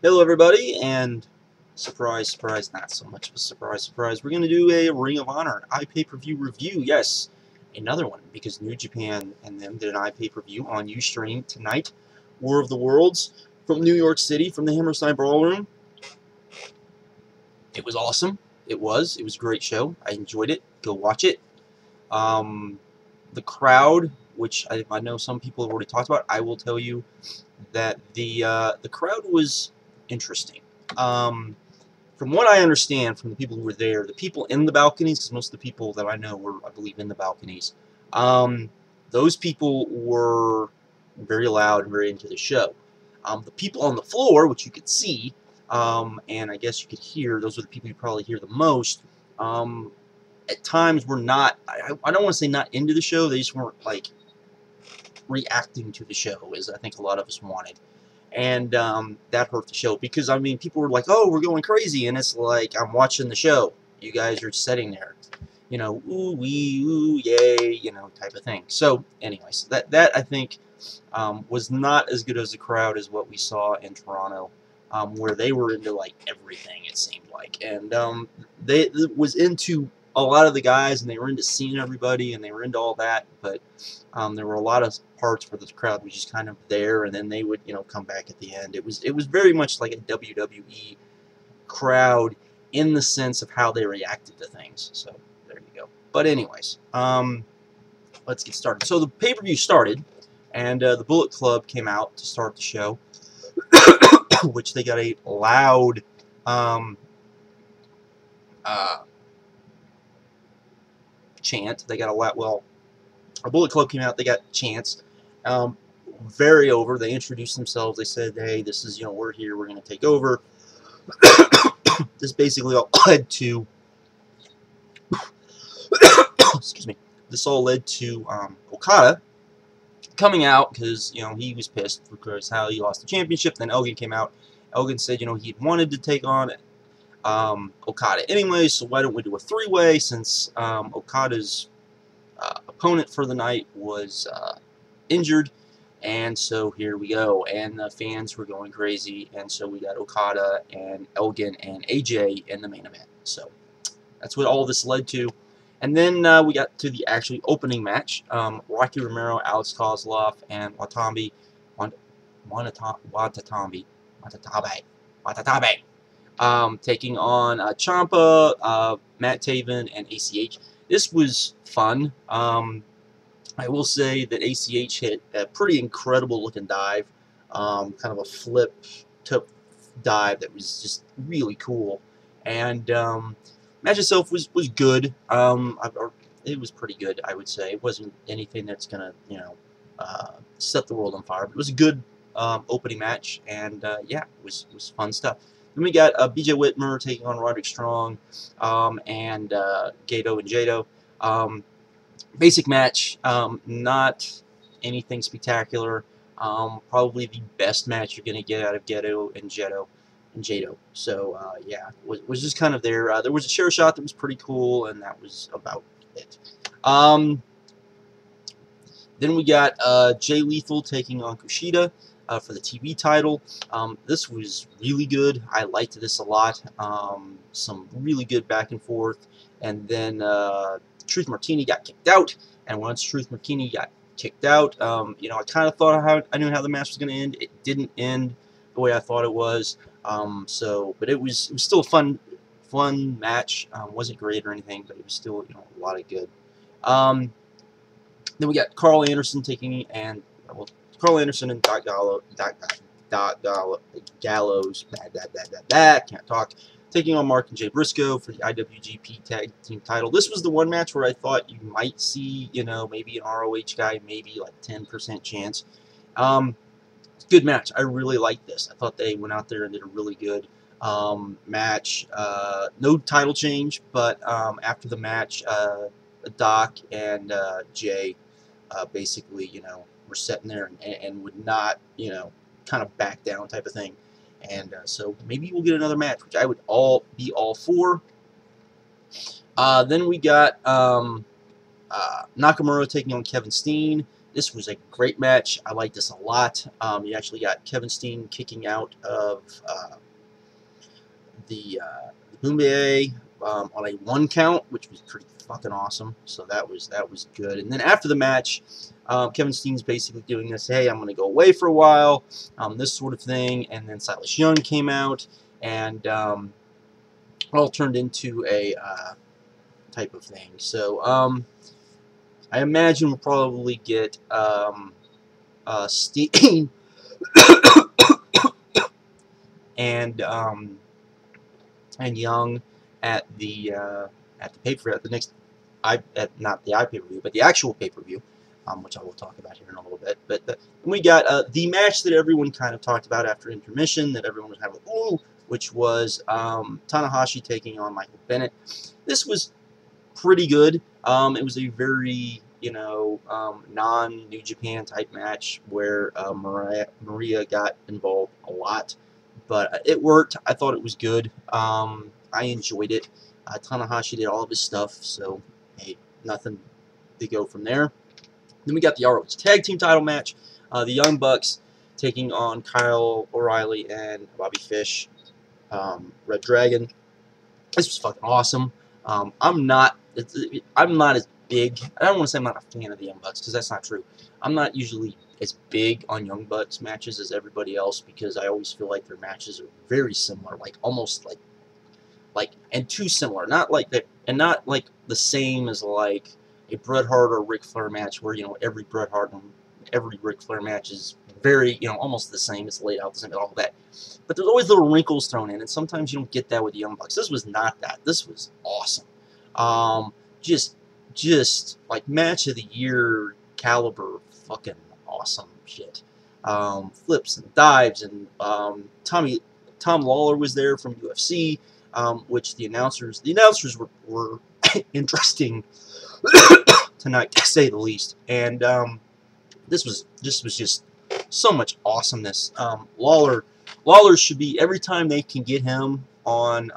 Hello everybody, and surprise, surprise, not so much of a surprise, surprise, we're going to do a Ring of Honor iPay-per-view review. Yes, another one, because New Japan and them did an iPay-per-view on Ustream tonight. War of the Worlds from New York City, from the Hammerstein Ballroom. It was awesome. It was a great show. I enjoyed it. Go watch it. The crowd, which I know some people have already talked about, I will tell you that the crowd was interesting. From what I understand from the people who were there, the people in the balconies, because most of the people that I know were, I believe, in the balconies, those people were very loud and very into the show. The people on the floor, which you could see, and I guess you could hear, those are the people you probably hear the most, at times were not, I don't want to say not into the show, they just weren't, like, reacting to the show, as I think a lot of us wanted. And that hurt the show, because, I mean, people were like, oh, we're going crazy, and it's like, I'm watching the show. You guys are sitting there, you know, ooh, wee, ooh, yay, you know, type of thing. So, anyways, that I think, was not as good as a crowd as what we saw in Toronto, where they were into, like, everything, it seemed like. And they was into a lot of the guys, and they were into seeing everybody, and they were into all that, but there were a lot of parts where the crowd was just kind of there, and then they would, you know, come back at the end. It was very much like a WWE crowd in the sense of how they reacted to things. So there you go. But anyways, let's get started. So the pay-per-view started, and the Bullet Club came out to start the show, which they got a loud chant. They got a loud, well, our Bullet Club came out, they got chants. Very over. They introduced themselves. They said, hey, this is, you know, we're here, we're going to take over. This basically all led to, excuse me, this all led to Okada coming out, because, you know, he was pissed because how he lost the championship. Then Elgin came out. Elgin said, you know, he wanted to take on Okada anyway, so why don't we do a three-way, since Okada's opponent for the night was injured, and so here we go. And the fans were going crazy, and so we got Okada and Elgin and AJ in the main event. So that's what all this led to. And then we got to the actually opening match. Rocky Romero, Alex KOSLOV, and Watanabe taking on CIAMPA, Matt Taven, and ACH. This was fun. I will say that ACH hit a pretty incredible looking dive, kind of a flip tip dive that was just really cool. And match itself was good. It was pretty good, I would say. It wasn't anything that's gonna, you know, set the world on fire. But it was a good opening match, and yeah, it was fun stuff. Then we got BJ Whitmer taking on Roderick Strong, and Ghetto and JADO. Basic match, not anything spectacular. Probably the best match you're going to get out of Ghetto and JADO. So yeah, was just kind of there. There was a chair shot that was pretty cool, and that was about it. Then we got Jay Lethal taking on Kushida for the TV title. This was really good. I liked this a lot. Some really good back and forth. And then Truth Martini got kicked out. And once Truth Martini got kicked out, you know, I kind of thought I knew how the match was going to end. It didn't end the way I thought it was. But it was still a fun match. Wasn't great or anything, but it was still, you know, a lot of good. Then we got Karl Anderson taking, and well, Karl Anderson and Gallows, can't talk, taking on Mark and Jay Briscoe for the IWGP Tag Team title. This was the one match where I thought you might see, you know, maybe an ROH guy, maybe like 10% chance. Good match. I really liked this. I thought they went out there and did a really good match. No title change, but after the match, Doc and Jay basically, you know, were sitting there and would not, you know, kind of back down type of thing. And so maybe we'll get another match, which I would be all for. Then we got Nakamura taking on Steen. This was a great match. I liked this a lot. You actually got Kevin Steen kicking out of the Boombe on a 1 count, which was pretty fucking awesome. So that was good. And then after the match, Kevin Steen's basically doing this, hey, I'm going to go away for a while, this sort of thing. And then Silas Young came out, and all turned into a type of thing. So I imagine we'll probably get Steen and Young at the pay-per-view, at the next not the iPPV, but the actual pay-per-view, which I will talk about here in a little bit. But we got the match that everyone kind of talked about after intermission, that everyone was kind of like, ooh, which was Tanahashi taking on Michael Bennett. This was pretty good. It was a very, you know, non-New Japan type match where Maria got involved a lot, but it worked. I thought it was good. I enjoyed it. Tanahashi did all of his stuff, so hey, nothing to go from there. Then we got the ROH Tag Team title match. The Young Bucks taking on Kyle O'Reilly and Bobby Fish, Red Dragon. This was fucking awesome. I'm not as big. I don't want to say I'm not a fan of the Young Bucks, because that's not true. I'm not usually as big on Young Bucks matches as everybody else, because I always feel like their matches are very similar, like almost like and too similar. Not like that, and not like the same as like a Bret Hart or Ric Flair match, where, you know, every Bret Hart and every Ric Flair match is very, you know, almost the same. It's laid out the same, all that. But there's always little wrinkles thrown in, and sometimes you don't get that with the Young Bucks. This was not that. This was awesome. Just like match of the year caliber, fucking awesome shit. Flips and dives, and Tom Lawler was there from UFC, which the announcers were interesting to not say the least. And this was just so much awesomeness. Lawler should be, every time they can get him on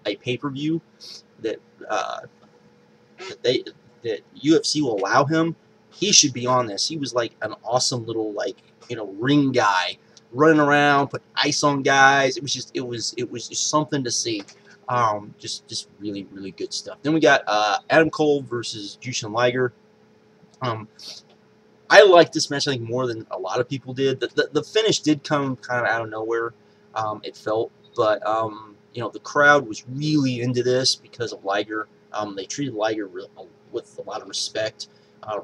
a pay-per-view that that UFC will allow him, he should be on this. He was like an awesome little, like, you know, ring guy, running around, putting ice on guys. It was just something to see. Just really good stuff. Then we got Adam Cole versus Jushin Liger. I liked this match, I think, more than a lot of people did. The finish did come kind of out of nowhere, it felt, but you know, the crowd was really into this because of Liger. They treated Liger with a lot of respect.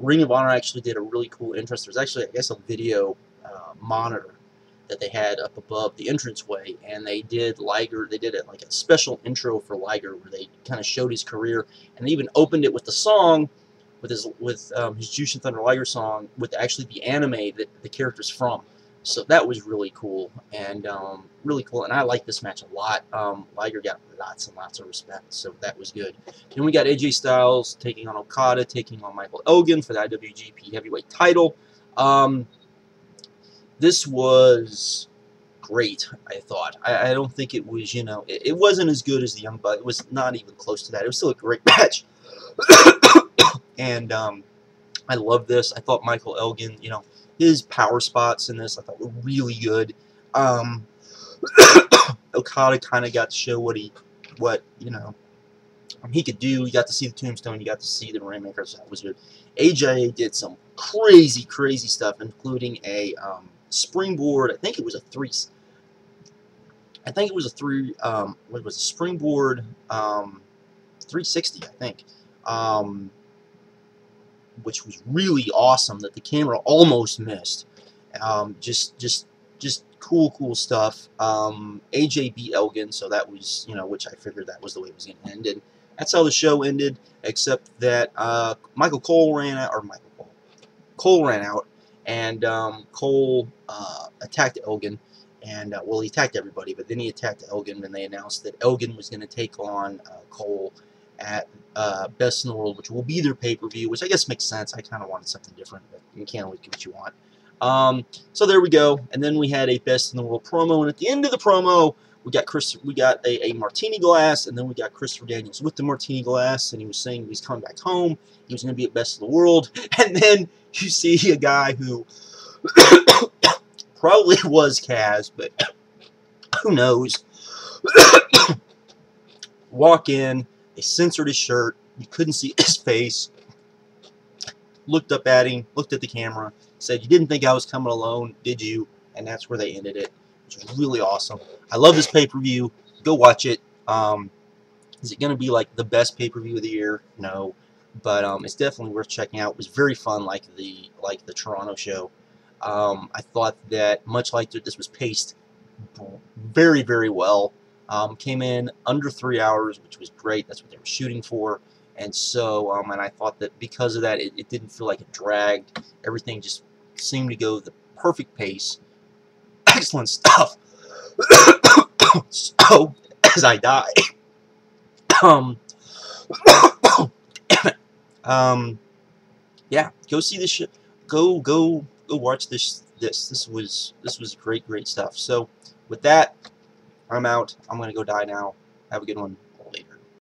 Ring of Honor actually did a really cool entrance. There's actually, I guess, a video monitor that they had up above the entranceway, and they did Liger. They did it like a special intro for Liger, where they kind of showed his career, and they even opened it with the song, with his Jushin Thunder Liger song, with actually the anime that the character's from. So that was really cool, and I like this match a lot. Liger got lots and lots of respect, so that was good. Then we got AJ Styles taking on Okada, taking on Michael Elgin for the IWGP Heavyweight title. This was great, I thought. I don't think it was, you know, it wasn't as good as the Young Bucks. It was not even close to that. It was still a great match. And I love this. I thought Michael Elgin, you know, his power spots in this I thought were really good. Okada kind of got to show what you know, he could do. You got to see the Tombstone. You got to see the Rainmaker. So that was good. AJ did some crazy stuff, including a springboard. I think it was a what was a springboard 360, I think. Which was really awesome, that the camera almost missed. Just cool stuff. AJ beat Elgin, so that was, you know, which I figured that was the way it was going to end. And that's how the show ended, except that Cole ran out, and Cole attacked Elgin, and well, he attacked everybody, but then he attacked Elgin, and they announced that Elgin was going to take on Cole at Best in the World, which will be their pay-per-view, which I guess makes sense. I kind of wanted something different, but you can't always get what you want. So there we go. And then we had a Best in the World promo, and at the end of the promo, we got a martini glass, and then we got Christopher Daniels with the martini glass, and he was saying he was coming back home. He was going to be at Best of the World, and then you see a guy who probably was Kaz, but who knows? Walk in, they censored his shirt, you couldn't see his face, looked up at him, looked at the camera, said, "You didn't think I was coming alone, did you?" And that's where they ended it, which was really awesome. I love this pay-per-view. Go watch it. Is it going to be like the best pay-per-view of the year? No, but it's definitely worth checking out. It was very fun, like the Toronto show. I thought that, much like this was paced very, very well. Came in under 3 hours, which was great. That's what they were shooting for. And so, and I thought that because of that, it didn't feel like it dragged. Everything just seemed to go the perfect pace. Excellent stuff. So, as I die, yeah, go see this shit. Go watch this. This was great stuff. So, with that, I'm out. I'm gonna go die now. Have a good one.